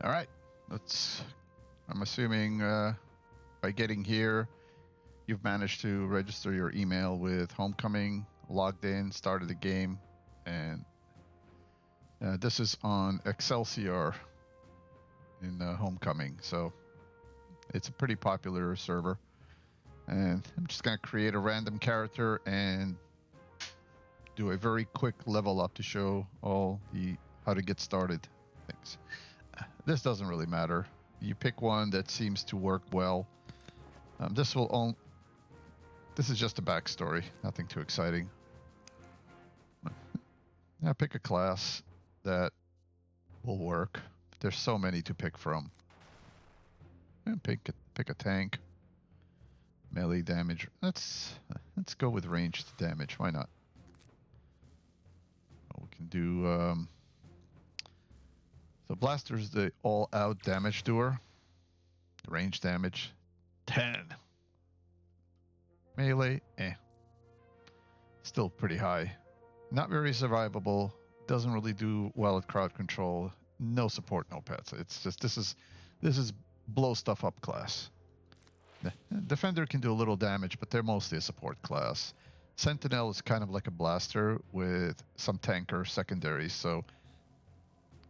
All right, let's. I'm assuming by getting here, you've managed to register your email with Homecoming, logged in, started the game, and this is on Excelsior in Homecoming, so it's a pretty popular server. And I'm just gonna create a random character and do a very quick level up to show all the how to get started things. This doesn't really matter. You pick one that seems to work well. This will only. This is just a backstory, nothing too exciting. Now pick a class that will work. There's so many to pick from. And pick a tank. Melee damage. Let's go with ranged damage. Why not? We can do. So Blaster's the all-out damage doer. Range damage 10. Melee, still pretty high. Not very survivable. Doesn't really do well at crowd control. No support, no pets. It's just this is blow stuff up class. Defender can do a little damage, but they're mostly a support class. Sentinel is kind of like a blaster with some tanker secondaries, so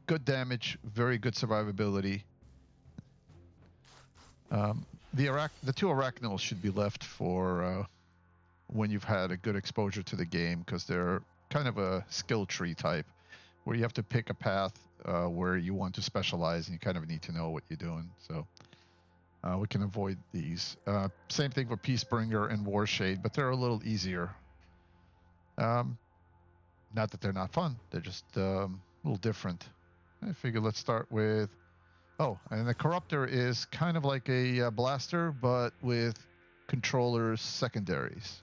good damage, very good survivability. The two Arachnals should be left for when you've had a good exposure to the game, because they're kind of a skill tree type where you have to pick a path where you want to specialize, and you kind of need to know what you're doing. So we can avoid these. Same thing for Peacebringer and Warshade, but they're a little easier. Not that they're not fun, they're just a little different. I figure let's start with. Oh, and the Corruptor is kind of like a blaster, but with controllers secondaries.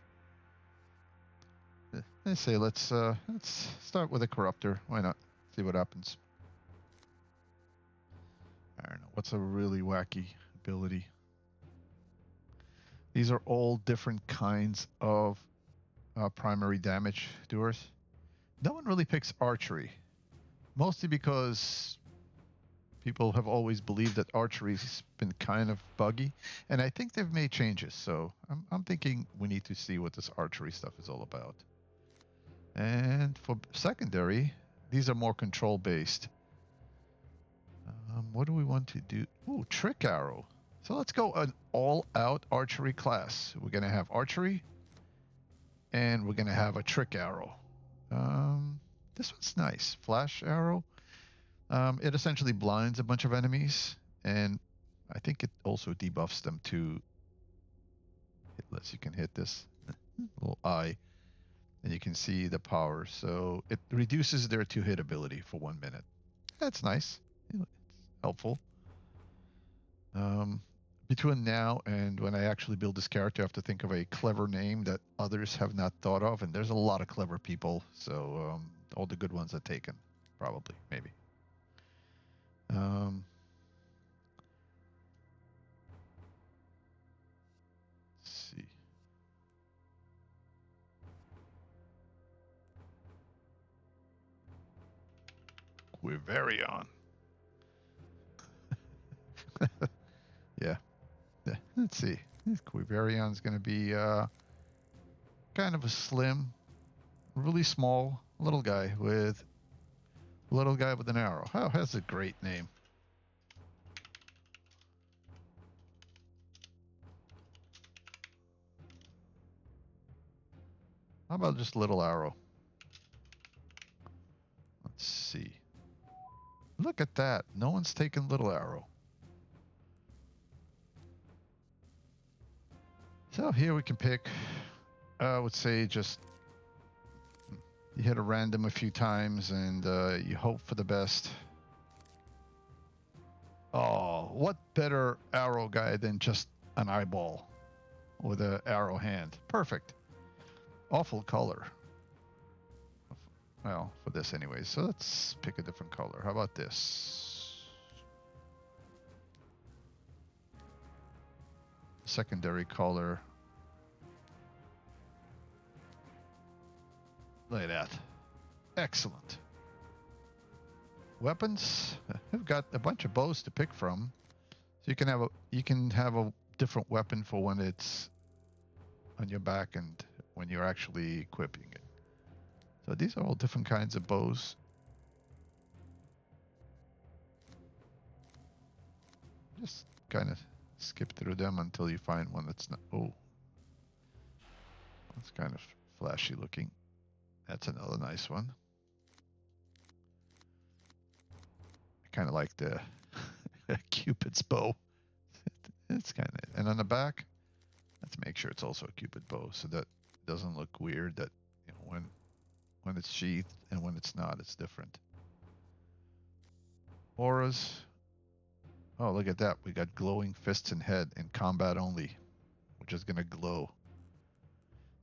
I say let's start with a Corruptor. Why not? See what happens. I don't know. What's a really wacky ability? These are all different kinds of primary damage doers. No one really picks archery, mostly because people have always believed that archery's been kind of buggy, and I think they've made changes. So I'm thinking we need to see what this archery stuff is all about. And for secondary, these are more control based. What do we want to do? Ooh, trick arrow. So let's go an all-out archery class. We're gonna have archery, and we're gonna have a trick arrow. This one's nice. Flash arrow. It essentially blinds a bunch of enemies, and I think it also debuffs them too. Hitless, you can hit this little eye, and you can see the power. So it reduces their two-hit ability for 1 minute. That's nice. It's helpful. Between now and when I actually build this character, I have to think of a clever name that others have not thought of, and there's a lot of clever people. So all the good ones are taken, probably, maybe. Let's see. Quiverion. Yeah. Let's see. Quiverion's going to be kind of a slim, really small little guy with an arrow. Oh, that's a great name. How about just little arrow? Let's see. Look at that. No one's taken little arrow. So here we can pick, I would say just you hit a random a few times and you hope for the best. Oh, what better arrow guy than just an eyeball with an arrow hand? Perfect. Awful color. Well, for this anyway. So let's pick a different color. How about this? Secondary color. Look at that. Excellent. weapons, I've got a bunch of bows to pick from. So you can have a different weapon for when it's on your back and when you're actually equipping it. So these are all different kinds of bows. Just kind of skip through them until you find one that's not. Oh, that's kind of flashy looking. That's another nice one. I kind of like the Cupid's bow. It's kind of, and on the back, let's make sure it's also a Cupid bow so that it doesn't look weird. That when it's sheathed and when it's not, it's different. Auras. Oh, look at that. We got glowing fists and head in combat only, which is going to glow.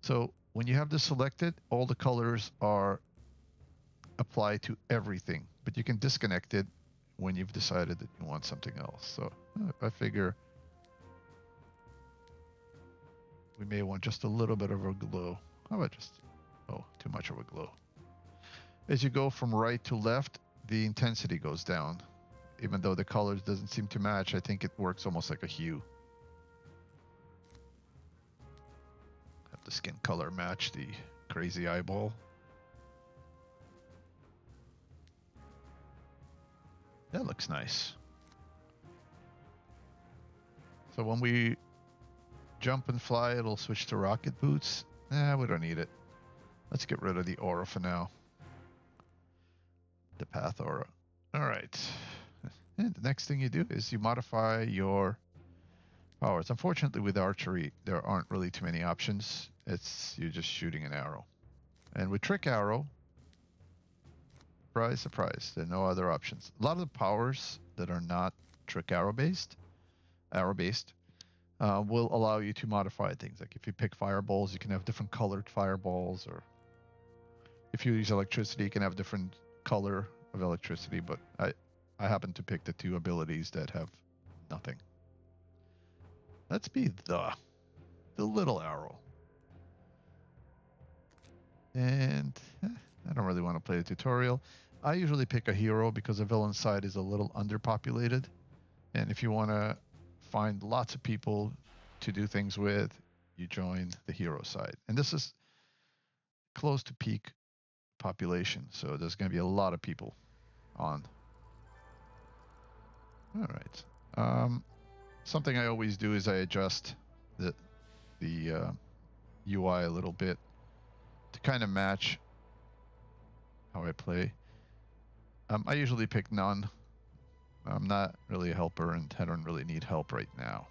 So when you have this selected, all the colors are applied to everything, but you can disconnect it when you've decided that you want something else. So I figure we may want just a little bit of a glow. How about just, oh, too much of a glow. As you go from right to left, the intensity goes down. Even though the colors doesn't seem to match, I think it works almost like a hue. Have the skin color match the crazy eyeball. That looks nice. So when we jump and fly, it'll switch to rocket boots. Nah, we don't need it. Let's get rid of the aura for now. The path aura. All right. And the next thing you do is you modify your powers. Unfortunately, with archery, there aren't really too many options. You're just shooting an arrow. And with trick arrow, surprise, surprise, there are no other options. A lot of the powers that are not trick arrow based, will allow you to modify things. Like if you pick fireballs, you can have different colored fireballs, or if you use electricity, you can have different color of electricity. But I happen to pick the two abilities that have nothing. Let's be the little arrow. And I don't really want to play a tutorial. I usually pick a hero because the villain side is a little underpopulated. And if you want to find lots of people to do things with, you join the hero side. And this is close to peak population, so there's going to be a lot of people on. All right. Something I always do is I adjust the UI a little bit to kind of match how I play. I usually pick none. I'm not really a helper, and I don't really need help right now.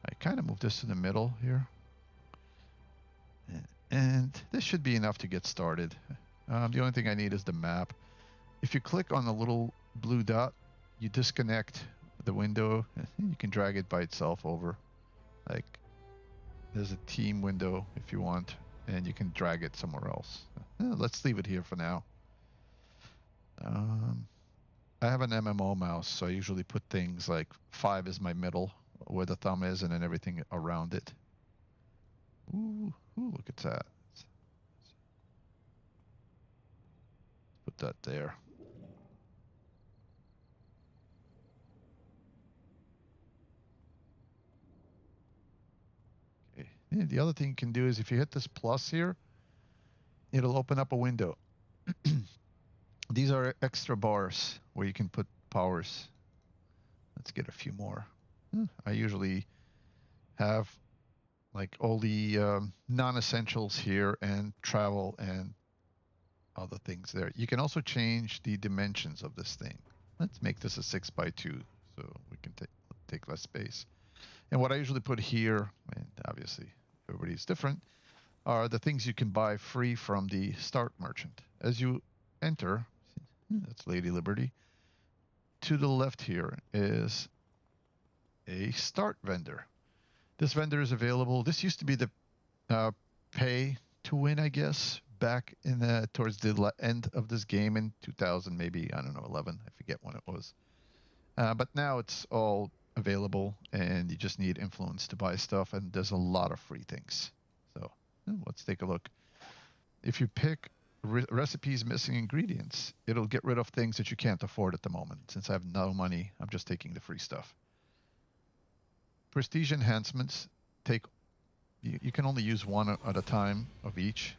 I kind of move this to the middle here. And this should be enough to get started. The only thing I need is the map. If you click on the little blue dot, you disconnect the window. You can drag it by itself over. Like, there's a team window if you want, and you can drag it somewhere else. Let's leave it here for now. I have an MMO mouse, so I usually put things like 5 is my middle, where the thumb is, and then everything around it. Ooh, look at that. Put that there. Okay. And the other thing you can do is if you hit this plus here, it'll open up a window. These are extra bars where you can put powers. Let's get a few more. I usually have like all the non-essentials here and travel and other things there. You can also change the dimensions of this thing. Let's make this a 6x2 so we can take less space. And what I usually put here, and obviously everybody's different, are the things you can buy free from the start merchant. As you enter, that's Lady Liberty. To the left here is a start vendor. This vendor is available. This used to be the pay to win, I guess, back in towards the end of this game in 2000, maybe, I don't know, 11. I forget when it was. But now it's all available, and you just need influence to buy stuff, and there's a lot of free things. So let's take a look. If you pick recipes missing ingredients. It'll get rid of things that you can't afford at the moment. Since I have no money, I'm just taking the free stuff. Prestige enhancements take you can only use one at a time of each.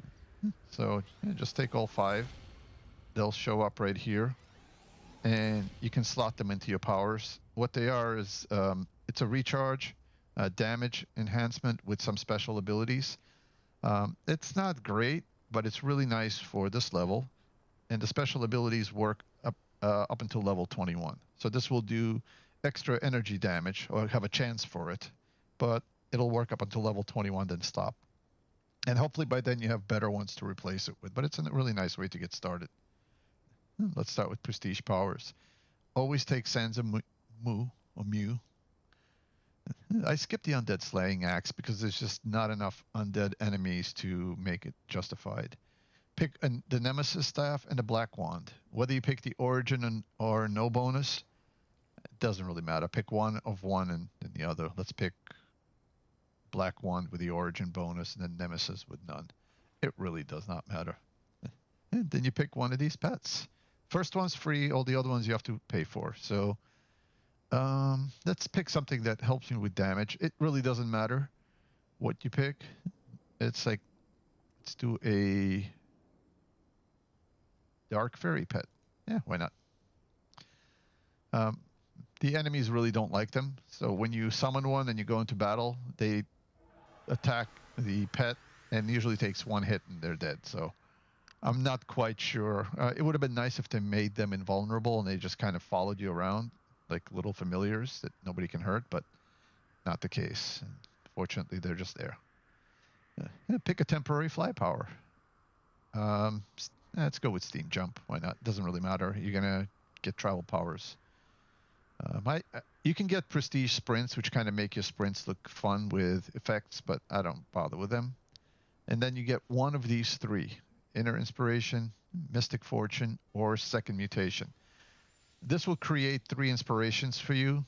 So just take all 5. They'll show up right here, and you can slot them into your powers. What they are is it's a recharge, damage enhancement with some special abilities. It's not great, but it's really nice for this level. And the special abilities work up until level 21. So this will do extra energy damage, or have a chance for it, but it'll work up until level 21, then stop. And hopefully by then you have better ones to replace it with. But it's a really nice way to get started. Let's start with prestige powers. Always take Sansa Mew. I skipped the undead slaying axe because there's just not enough undead enemies to make it justified. Pick the Nemesis staff and the Black Wand. Whether you pick the origin or no bonus, it doesn't really matter. Pick one of one and then the other. Let's pick Black Wand with the origin bonus and then Nemesis with none. It really does not matter. And then you pick one of these pets. First one's free. All the other ones you have to pay for. So let's pick something that helps you with damage. It really doesn't matter what you pick. It's like, let's do a Dark Fairy pet. Yeah, why not? The enemies really don't like them. So when you summon one and you go into battle, they attack the pet and usually takes one hit and they're dead. So I'm not quite sure. It would have been nice if they made them invulnerable and they just kind of followed you around like little familiars that nobody can hurt, but not the case. And fortunately, they're just there. Pick a temporary fly power. Let's go with Steam Jump. Why not? Doesn't really matter. You're gonna get travel powers. You can get prestige sprints, which kind of make your sprints look fun with effects, but I don't bother with them. And then you get one of these 3: Inner Inspiration, Mystic Fortune, or Second Mutation. This will create 3 inspirations for you,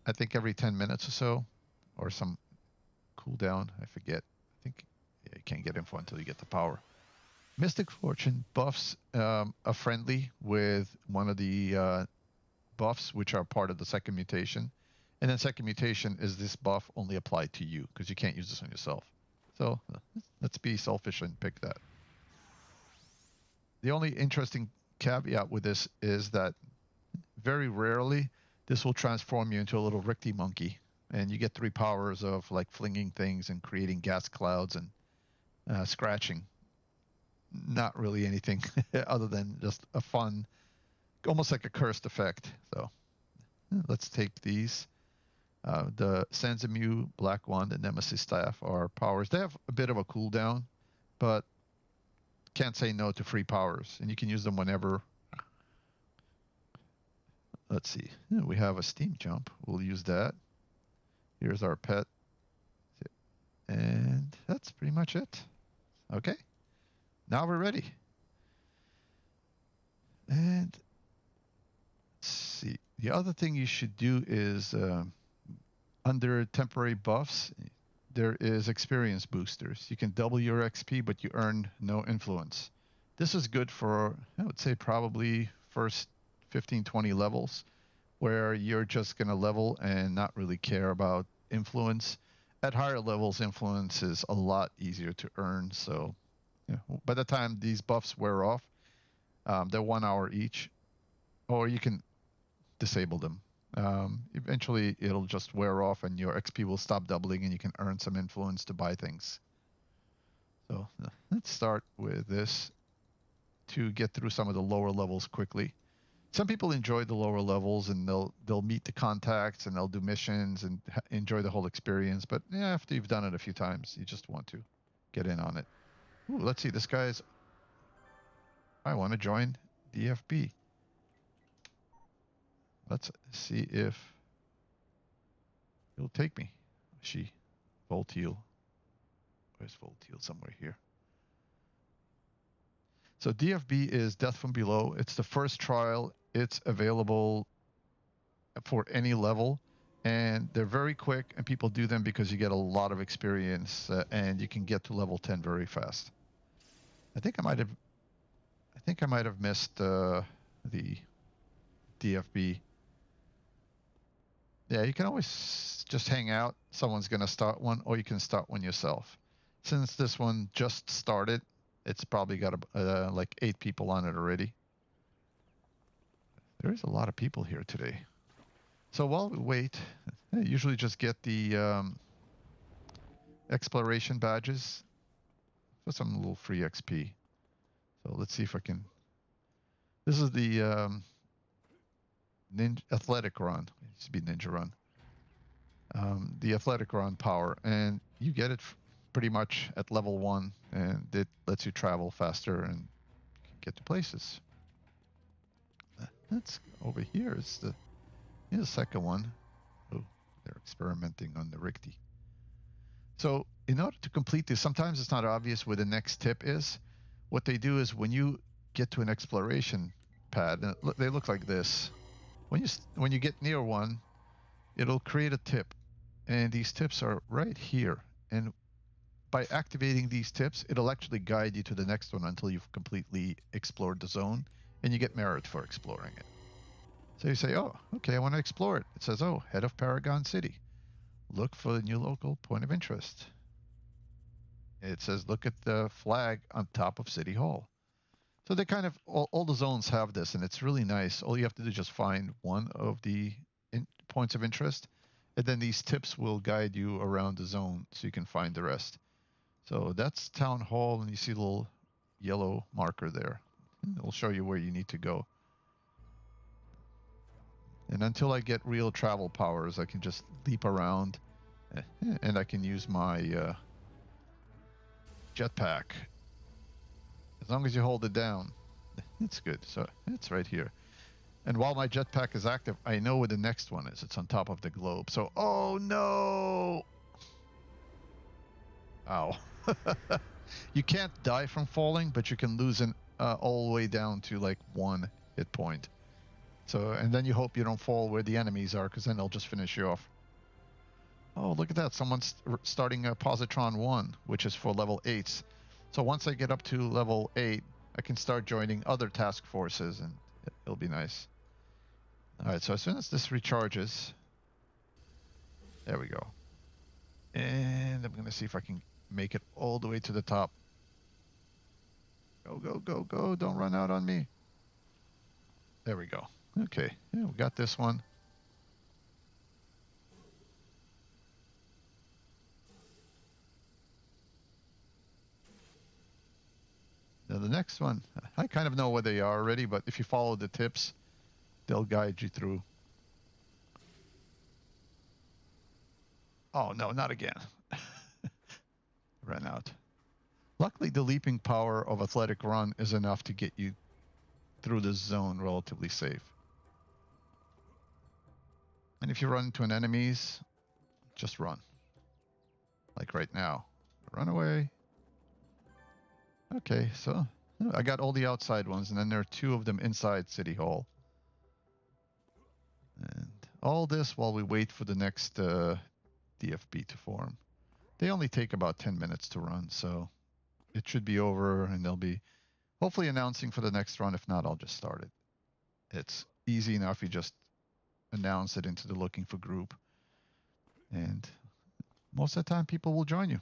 I think every 10 minutes or so, or some cooldown. I forget. I think you can't get info until you get the power. Mystic Fortune buffs a friendly with one of the buffs, which are part of the Second Mutation. And then Second Mutation is this buff only applied to you, because you can't use this on yourself. So let's be selfish and pick that. The only interesting caveat with this is that very rarely this will transform you into a little Ricky monkey, and you get 3 powers of like flinging things and creating gas clouds and scratching. Not really anything other than just a fun, almost like a cursed effect. So let's take these. The Sansa Mew, Black Wand, and Nemesis Staff are powers. They have a bit of a cooldown, but can't say no to free powers, and you can use them whenever. Let's see. We have a Steam Jump. We'll use that. Here's our pet. And that's pretty much it. Okay. Now we're ready. And let's see. The other thing you should do is under temporary buffs, there is experience boosters. You can double your XP, but you earn no influence. This is good for, I would say, probably first 15, 20 levels, where you're just going to level and not really care about influence. At higher levels, influence is a lot easier to earn. So by the time these buffs wear off, they're 1 hour each, or you can disable them. Eventually, it'll just wear off and your XP will stop doubling and you can earn some influence to buy things. So let's start with this to get through some of the lower levels quickly. Some people enjoy the lower levels and they'll meet the contacts and they'll do missions and enjoy the whole experience. But yeah, after you've done it a few times, you just want to get in on it. Ooh, let's see. This guy's. I want to join DFB. Let's see if he'll take me. She. Volteal. Where's Volteal? Somewhere here. So DFB is Death from Below. It's the first trial. It's available for any level, and they're very quick, and people do them because you get a lot of experience, and you can get to level 10 very fast. I think I might have think I might have missed the DFB. Yeah, you can always just hang out. Someone's going to start one, or you can start one yourself. Since this one just started, it's probably got like 8 people on it already. There is a lot of people here today. So while we wait, I usually just get the exploration badges for some little free XP. So let's see if I can. This is the ninja athletic run. It used to be ninja run. The athletic run power, and you get it pretty much at level 1, and it lets you travel faster and get to places. That's over here. Here's the second one. Oh, they're experimenting on the Richty. So in order to complete this, sometimes it's not obvious where the next tip is. What they do is when you get to an exploration pad, and they look like this. When you get near one, it'll create a tip, and these tips are right here. And by activating these tips, it'll actually guide you to the next one until you've completely explored the zone, and you get merit for exploring it. So you say, oh, okay, I want to explore it. It says, oh, head of Paragon City. Look for the new local point of interest. It says, look at the flag on top of City Hall. So they kind of, all the zones have this, and it's really nice. All you have to do is just find one of the points of interest, and then these tips will guide you around the zone so you can find the rest. So that's Town Hall, and you see a little yellow marker there. It'll show you where you need to go. And until I get real travel powers, I can just leap around, and I can use my jetpack. As long as you hold it down, it's good. So it's right here. And while my jetpack is active, I know where the next one is. It's on top of the globe. So, oh no! Ow. You can't die from falling, but you can lose an all the way down to like 1 hit point. So, and then you hope you don't fall where the enemies are, because then they'll just finish you off. Oh, look at that. Someone's starting a Positron 1, which is for level 8s. So once I get up to level 8, I can start joining other task forces, and it'll be nice. All right, so as soon as this recharges, there we go. And I'm going to see if I can make it all the way to the top. Go, go, go, go. Don't run out on me. There we go. Okay, yeah, we got this one. Now the next one, I kind of know where they are already, but if you follow the tips, they'll guide you through. Oh, no, not again. Ran out. Luckily, the leaping power of Athletic Run is enough to get you through this zone relatively safe. And if you run into an enemies, just run. Like right now. Run away. Okay, so I got all the outside ones, and then there are 2 of them inside City Hall. And all this while we wait for the next DFB to form. They only take about 10 minutes to run, so it should be over, and they'll be hopefully announcing for the next run. If not, I'll just start it. It's easy enough. You just announce it into the looking for group, and most of the time people will join you.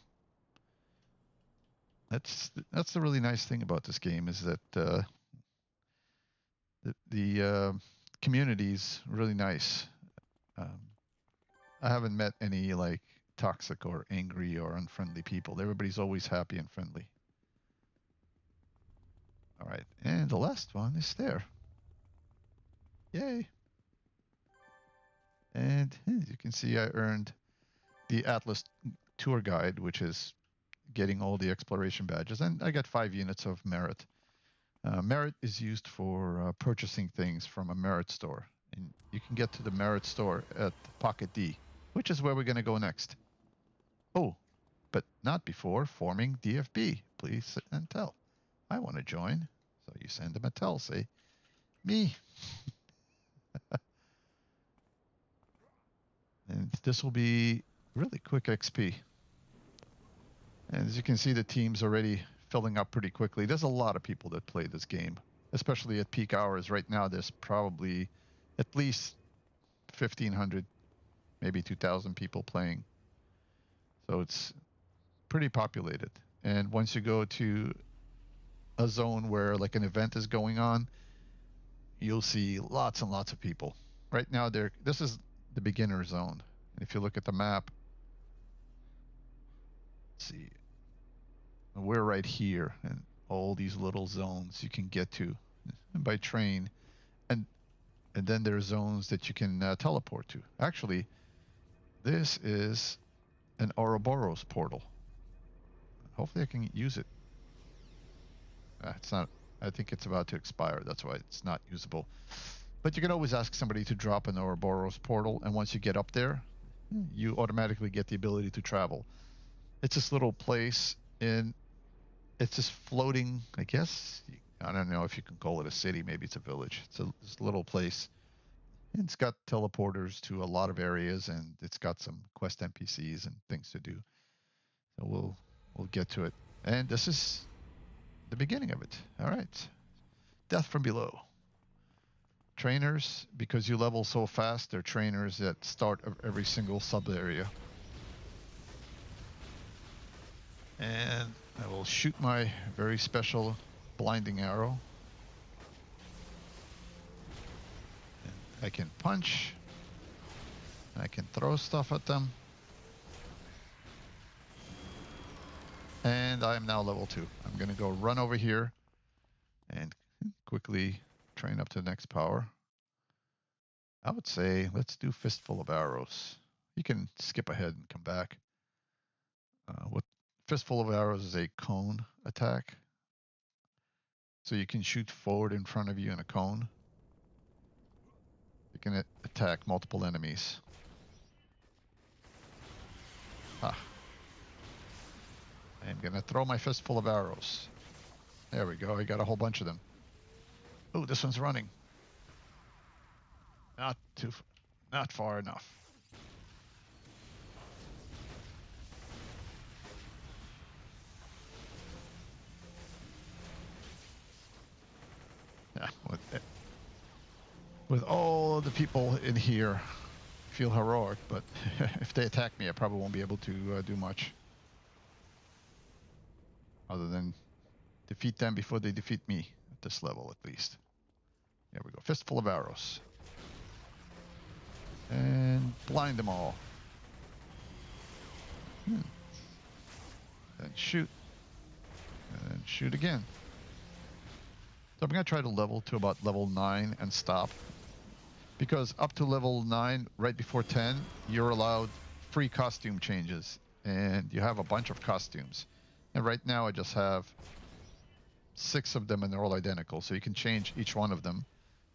That's the really nice thing about this game, is that the community's really nice. I haven't met any like toxic or angry or unfriendly people. Everybody's always happy and friendly. All right, and the last one is there. Yay! And as you can see, I earned the Atlas tour guide, which is getting all the exploration badges, and I got 5 units of merit. Merit is used for purchasing things from a merit store, and you can get to the merit store at Pocket D, which is where we're going to go next. Oh, but not before forming DFB. Please sit and tell. I want to join. So you send them a tell, say, me. And this will be really quick XP. And as you can see, the team's already filling up pretty quickly. There's a lot of people that play this game. especially at peak hours. Right now, there's probably at least 1,500, maybe 2,000 people playing. So it's pretty populated. And once you go to a zone where like an event is going on, you'll see lots and lots of people. Right now, this is the beginner zone. And if you look at the map, let's see, we're right here, and all these little zones you can get to by train, and then there are zones that you can teleport to. Actually, this is an Ouroboros portal. Hopefully, I can use it. It's not. I think it's about to expire. That's why it's not usable. But you can always ask somebody to drop an Ouroboros portal, and once you get up there, you automatically get the ability to travel. It's this little place in. It's just floating. I guess I don't know if you can call it a city. Maybe it's a village. It's this little place. And it's got teleporters to a lot of areas, and it's got some quest NPCs and things to do. So we'll get to it. And this is the beginning of it. All right. Death from below. Trainers, because you level so fast, they're trainers at start of every single sub area. And I will shoot my very special blinding arrow. And I can punch. I can throw stuff at them. And I am now level 2. I'm going to go run over here and quickly train up to the next power. I would say let's do Fistful of Arrows. You can skip ahead and come back. What Fistful of Arrows is a cone attack. So you can shoot forward in front of you in a cone. You can attack multiple enemies. Ah. I am going to throw my Fistful of Arrows. There we go. I got a whole bunch of them. Oh, this one's running. Not far enough. Yeah, with all the people in here, I feel heroic, but if they attack me, I probably won't be able to do much. Other than defeat them before they defeat me at this level, at least. There we go. Fistful of Arrows. And blind them all. Then shoot. And then shoot again. So I'm going to try to level to about level 9 and stop. Because up to level 9, right before 10, you're allowed free costume changes. And you have a bunch of costumes. And right now I just have 6 of them and they're all identical. So you can change each one of them.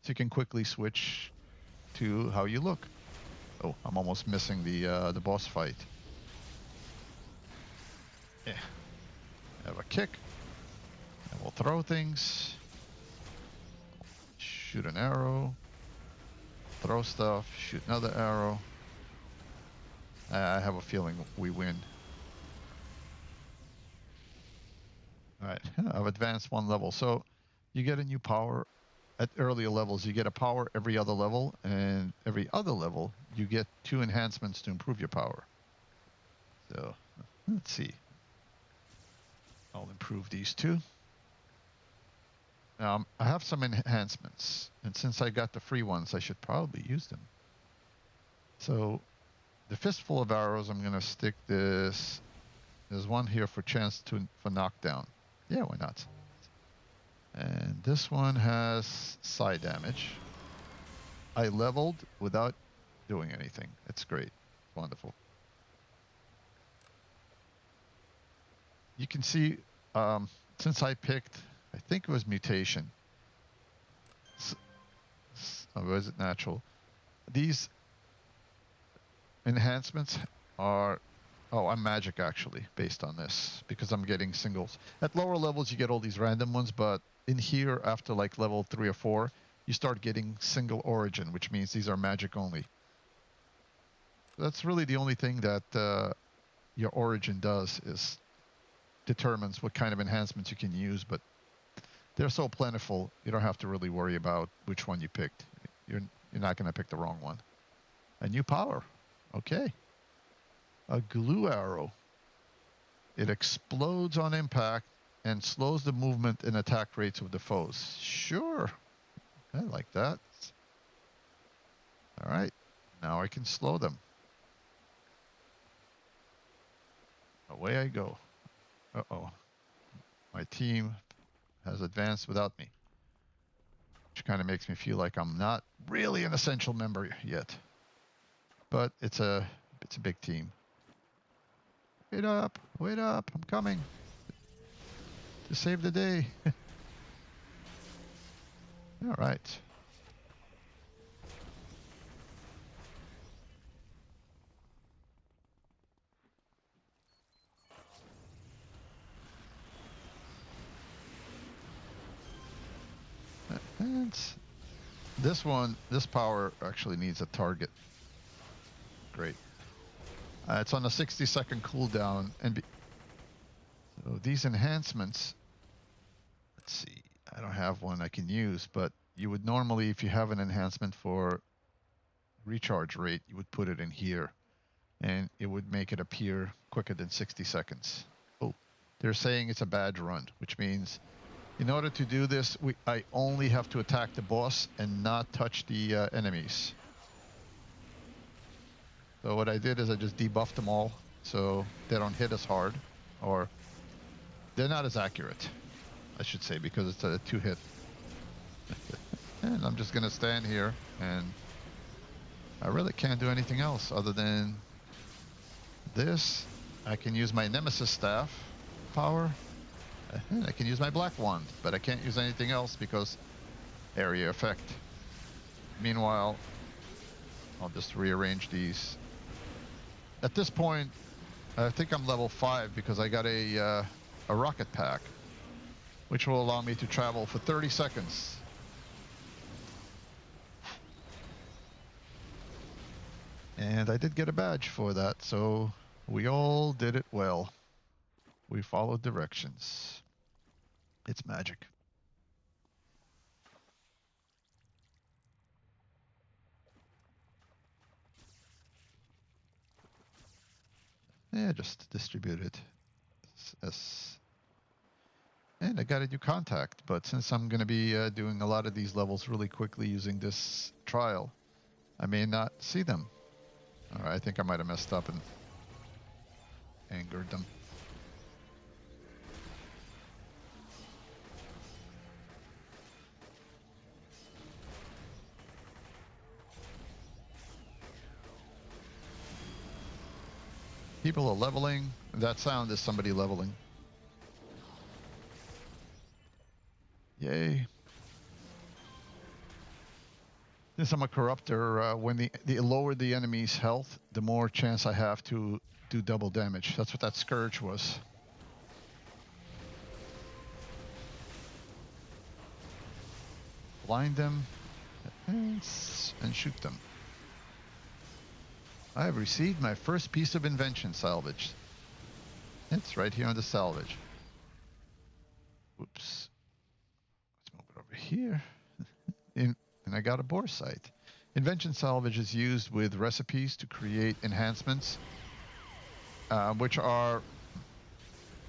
So you can quickly switch to how you look. Oh, I'm almost missing the boss fight. Yeah. Have a kick. And we'll throw things. Shoot an arrow. Throw stuff. Shoot another arrow. I have a feeling we win. Alright, I've advanced 1 level. So you get a new power at earlier levels. You get a power every other level, and every other level you get 2 enhancements to improve your power. So let's see. I'll improve these 2. I have some enhancements, and since I got the free ones, I should probably use them. So the Fistful of Arrows, I'm going to stick this. There's one here for for knockdown. Yeah, why not? And this one has side damage. I leveled without doing anything. It's great. It's wonderful. You can see, since I picked, I think it was mutation. Or was it natural? These enhancements are, oh, I'm magic actually, based on this, because I'm getting singles. At lower levels, you get all these random ones, but in here, after like level 3 or 4, you start getting single origin, which means these are magic only. That's really the only thing that your origin does, is determines what kind of enhancements you can use, but They're so plentiful, you don't have to really worry about which one you picked. You're not going to pick the wrong one. A new power. Okay. A glue arrow. It explodes on impact and slows the movement and attack rates of the foes. Sure. I like that. All right. Now I can slow them. Away I go. Uh-oh. My team has advanced without me, which kind of makes me feel like I'm not really an essential member yet. But it's a big team. Wait up, I'm coming to save the day. All right. And this power actually needs a target. Great. It's on a 60-second cooldown, and so these enhancements. Let's see. I don't have one I can use, but you would normally, if you have an enhancement for recharge rate, you would put it in here, and it would make it appear quicker than 60 seconds. Oh, they're saying it's a badge run, which means in order to do this, I only have to attack the boss and not touch the enemies. So what I did is I just debuffed them all so they don't hit as hard, or they're not as accurate, I should say, because it's a 2-hit. And I'm just going to stand here, and I really can't do anything else other than this. I can use my Nemesis Staff power, and I can use my Black Wand, but I can't use anything else because area effect. Meanwhile, I'll just rearrange these. At this point, I think I'm level 5 because I got a rocket pack, which will allow me to travel for 30 seconds. And I did get a badge for that, so we all did it well. We followed directions. It's magic. Yeah, just distribute it. And I got a new contact, but since I'm going to be doing a lot of these levels really quickly using this trial, I may not see them. All right, I think I might have messed up and angered them. People are leveling. That sound is somebody leveling. Yay. Since I'm a corruptor, when the lower the enemy's health, the more chance I have to do double damage. That's what that Scourge was. Blind them and shoot them. I have received my first piece of invention salvage. It's right here on the salvage. Whoops. Let's move it over here. And I got a bore site. Invention salvage is used with recipes to create enhancements, which are,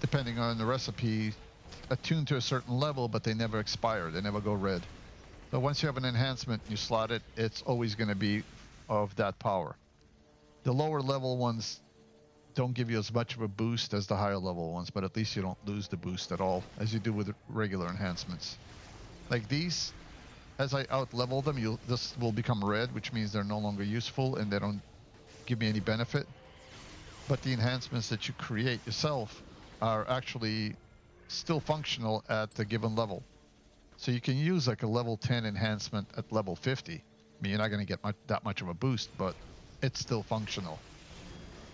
depending on the recipe, attuned to a certain level, but they never expire. They never go red. So once you have an enhancement, you slot it, it's always going to be of that power. The lower level ones don't give you as much of a boost as the higher level ones, but at least you don't lose the boost at all, as you do with regular enhancements. Like these, as I out-level them, this will become red, which means they're no longer useful and they don't give me any benefit. But the enhancements that you create yourself are actually still functional at the given level. So you can use like a level 10 enhancement at level 50. I mean, you're not going to get that much of a boost, but it's still functional.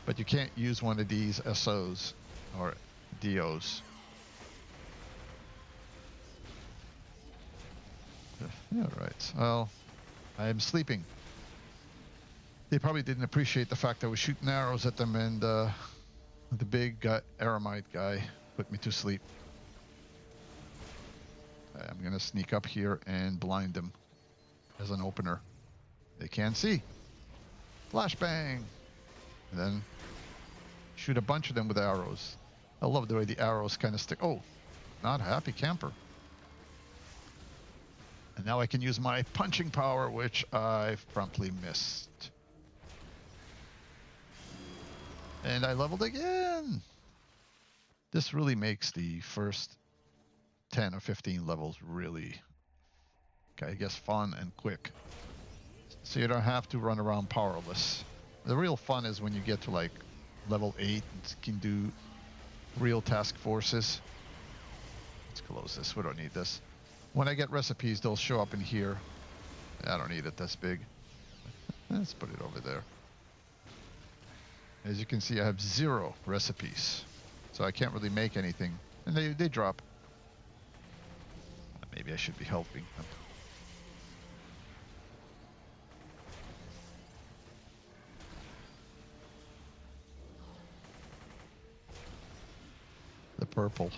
But you can't use one of these SOs or DOs. All right. Well, I am sleeping. They probably didn't appreciate the fact I was shooting arrows at them, and the big Aramite guy put me to sleep. I'm going to sneak up here and blind them as an opener. They can't see. Flashbang! And then shoot a bunch of them with arrows. I love the way the arrows kind of stick. Oh, not happy camper. And now I can use my punching power, which I've promptly missed. And I leveled again. This really makes the first 10 or 15 levels really, I guess, fun and quick. So you don't have to run around powerless. The real fun is when you get to like level 8 and can do real task forces. Let's close this. We don't need this. When I get recipes, they'll show up in here. I don't need it this big. Let's put it over there. As you can see, I have 0 recipes. So I can't really make anything. And they drop. Maybe I should be helping them. The purple.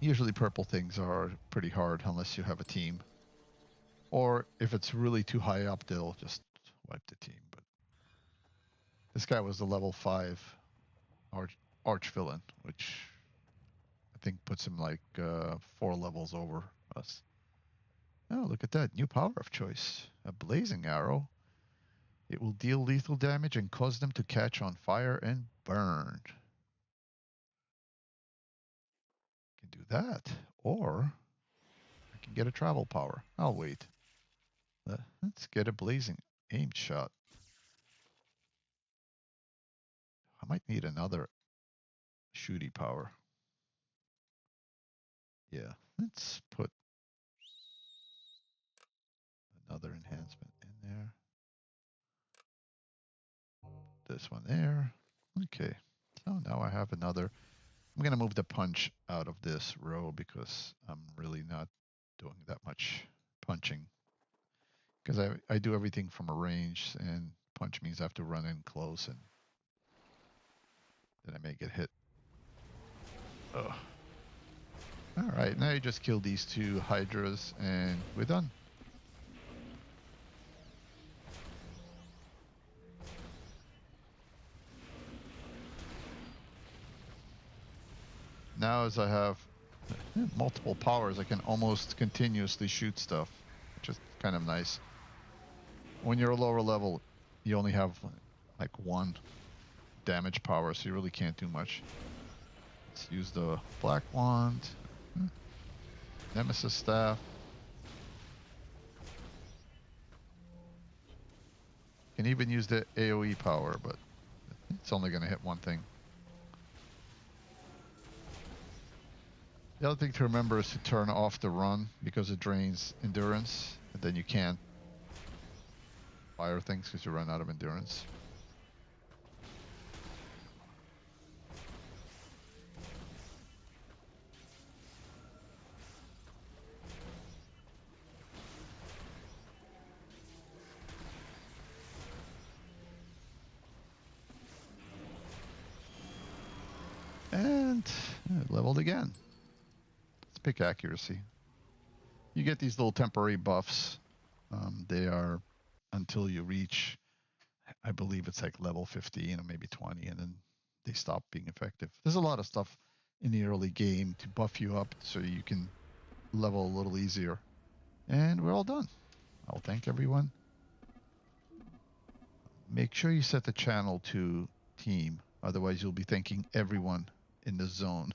Usually purple things are pretty hard unless you have a team. Or if it's really too high up, they'll just wipe the team. But this guy was the level 5 arch villain, which I think puts him like 4 levels over us. Oh, look at that. New power of choice. A blazing arrow. It will deal lethal damage and cause them to catch on fire and burn. Can do that. Or I can get a travel power. I'll wait. Let's get a blazing aim shot. I might need another shooty power. Yeah, let's put another enhancement in there. This one there. Okay, so now I have another. I'm going to move the punch out of this row because I'm really not doing that much punching. Because I do everything from a range, and punch means I have to run in close, and then I may get hit. Ugh. All right, now you just kill these 2 hydras, and we're done. Now as I have multiple powers, I can almost continuously shoot stuff, which is kind of nice. When you're a lower level, you only have like 1 damage power, so you really can't do much. Let's use the black wand. Nemesis staff. Can even use the AoE power, but it's only going to hit 1 thing. The other thing to remember is to turn off the run because it drains endurance, and then you can't fire things because you run out of endurance. And leveled again. Let's pick accuracy. You get these little temporary buffs. They are until you reach, I believe it's like level 15 or maybe 20, and then they stop being effective. There's a lot of stuff in the early game to buff you up so you can level a little easier. And we're all done. I'll thank everyone. Make sure you set the channel to team, otherwise you'll be thanking everyone in the zone.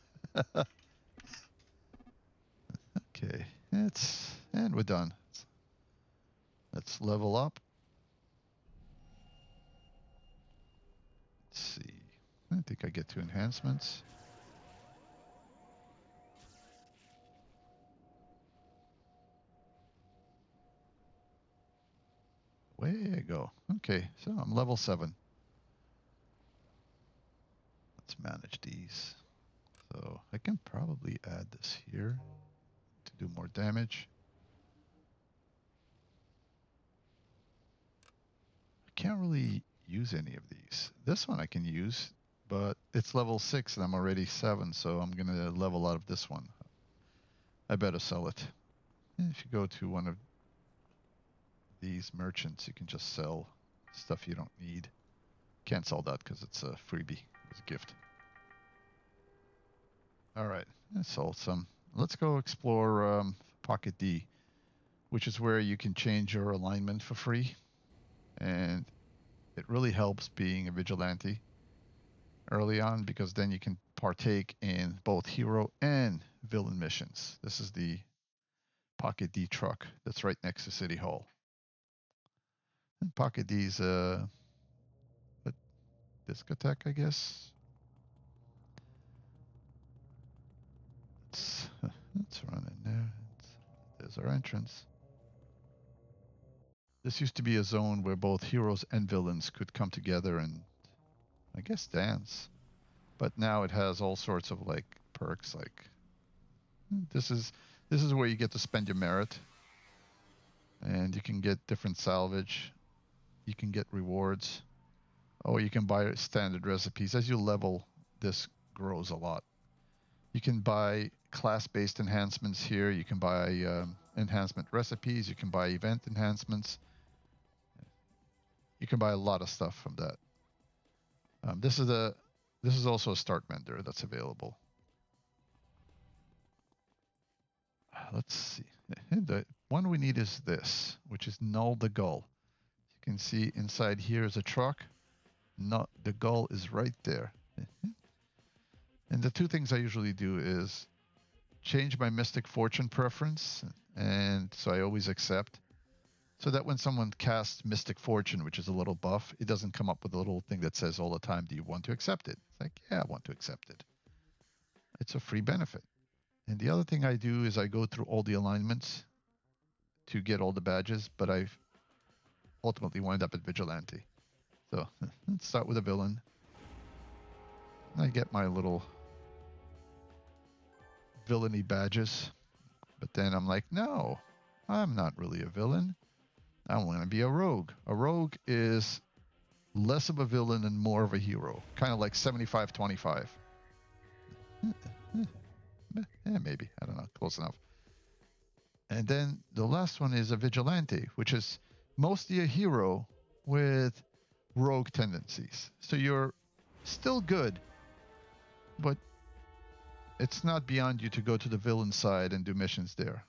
Okay, and we're done. Let's level up. Let's see. I think I get 2 enhancements. Way I go. Okay, so I'm level 7. Let's manage these. So I can probably add this here to do more damage. I can't really use any of these. This one I can use, but it's level 6 and I'm already 7, so I'm going to level out of this one. I better sell it. And if you go to one of these merchants, you can just sell stuff you don't need. Can't sell that because it's a freebie. It's a gift. All right, I sold some. Let's go explore Pocket D, which is where you can change your alignment for free. And it really helps being a vigilante early on because then you can partake in both hero and villain missions. This is the Pocket D truck that's right next to City Hall. And Pocket D's a discotheque, I guess. Let's run in there. There's our entrance. This used to be a zone where both heroes and villains could come together and, I guess, dance. But now it has all sorts of like perks. Like this is where you get to spend your merit, and you can get different salvage. You can get rewards. Oh, you can buy standard recipes. As you level, this grows a lot. You can buy class-based enhancements here. You can buy enhancement recipes. You can buy event enhancements. You can buy a lot of stuff from that. This is also a start vendor that's available. Let's see. The one we need is this, which is Null the Gull. You can see inside here is a truck. No, the gull is right there. And the two things I usually do is change my Mystic Fortune preference, and so I always accept. So that when someone casts Mystic Fortune, which is a little buff, it doesn't come up with a little thing that says all the time, do you want to accept it? It's like, yeah, I want to accept it. It's a free benefit. And the other thing I do is I go through all the alignments to get all the badges, but I ultimately wind up at Vigilante. So let's start with a villain. I get my little villainy badges, but then I'm like, no, I'm not really a villain. I want to be a rogue. A rogue is less of a villain and more of a hero, kind of like 75-25. Maybe, I don't know, close enough. And then the last one is a vigilante, which is mostly a hero with rogue tendencies. So you're still good, but it's not beyond you to go to the villain side and do missions there.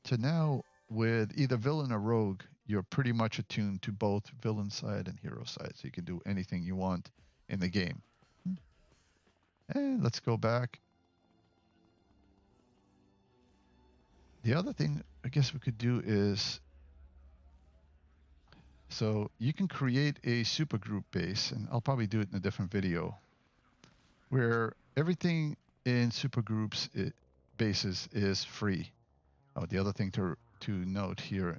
So now with either villain or rogue, you're pretty much attuned to both villain side and hero side. So you can do anything you want in the game. And let's go back. The other thing I guess we could do is, so you can create a supergroup base, and I'll probably do it in a different video, where everything in supergroups bases is free. Oh, the other thing to note here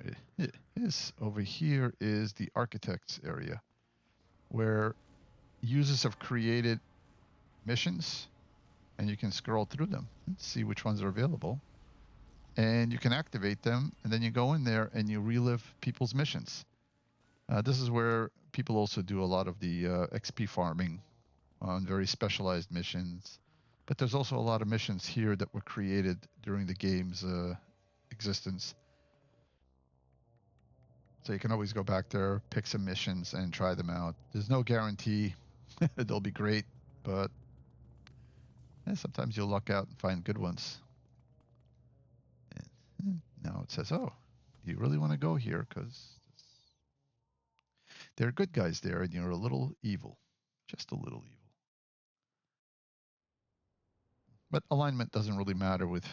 is over here is the architects area, where users have created missions, and you can scroll through them and see which ones are available. And you can activate them, and then you go in there and you relive people's missions. This is where people also do a lot of the XP farming on very specialized missions. But there's also a lot of missions here that were created during the game's existence. So you can always go back there, pick some missions, and try them out. There's no guarantee they'll be great, but sometimes you'll luck out and find good ones. And now it says, oh, do you really want to go here? Because there are good guys there, and you're a little evil. Just a little evil. But alignment doesn't really matter with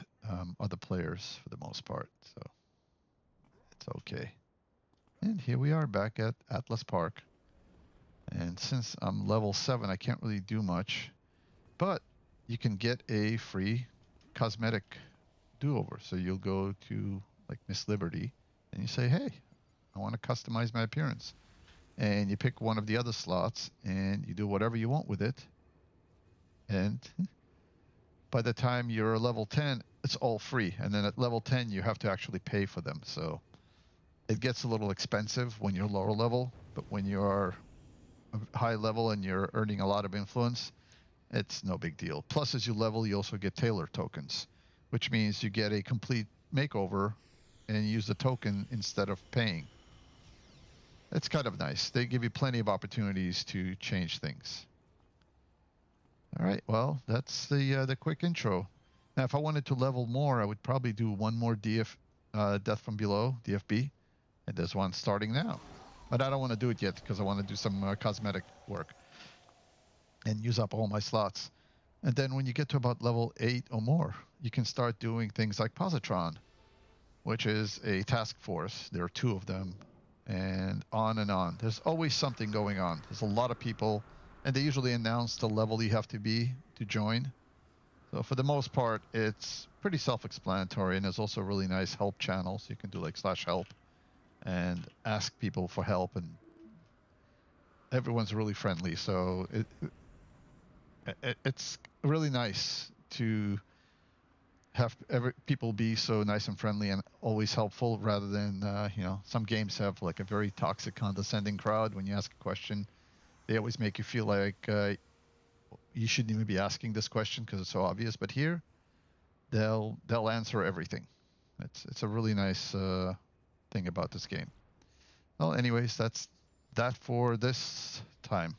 other players for the most part, so it's okay. And here we are back at Atlas Park. And since I'm level 7, I can't really do much. But you can get a free cosmetic do-over. So you'll go to like Miss Liberty and you say, hey, I want to customize my appearance. And you pick one of the other slots and you do whatever you want with it. And by the time you're level 10, it's all free. And then at level 10, you have to actually pay for them. So it gets a little expensive when you're lower level, but when you are a high level and you're earning a lot of influence, it's no big deal. Plus, as you level, you also get Taylor tokens, which means you get a complete makeover and use the token instead of paying. It's kind of nice. They give you plenty of opportunities to change things. All right, well, that's the quick intro. Now, if I wanted to level more, I would probably do one more Death from Below, DFB, and there's one starting now. But I don't want to do it yet because I want to do some cosmetic work and use up all my slots. And then when you get to about level 8 or more, you can start doing things like Positron, which is a task force. There are 2 of them, and on and on. There's always something going on. There's a lot of people, and they usually announce the level you have to be to join. So for the most part, it's pretty self-explanatory, and there's also really nice help channels. You can do like /help and ask people for help, and everyone's really friendly. So it's really nice to have people be so nice and friendly and always helpful, rather than some games have like a very toxic, condescending crowd. When you ask a question, they always make you feel like you shouldn't even be asking this question because it's so obvious. But here, they'll answer everything. It's a really nice thing about this game. Well, anyways, that's that for this time.